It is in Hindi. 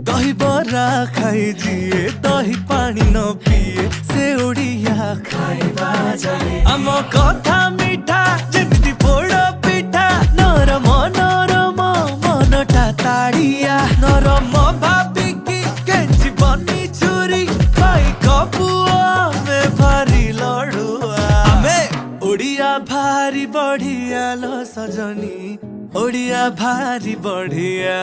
दही बरा खाई जिए दही पानी न पिए से ओडिया खाइबा जाने आम कथा मिठा जेमिति पोड़ पिठा नरम नरम मनटा ताड़िया नरम भाबिकी केंची बनी चुरी भाई कपुआ में भारी लड़ुआ आमे ओडिया भारी बढ़िया लो सजनी ओडिया भारी बढ़िया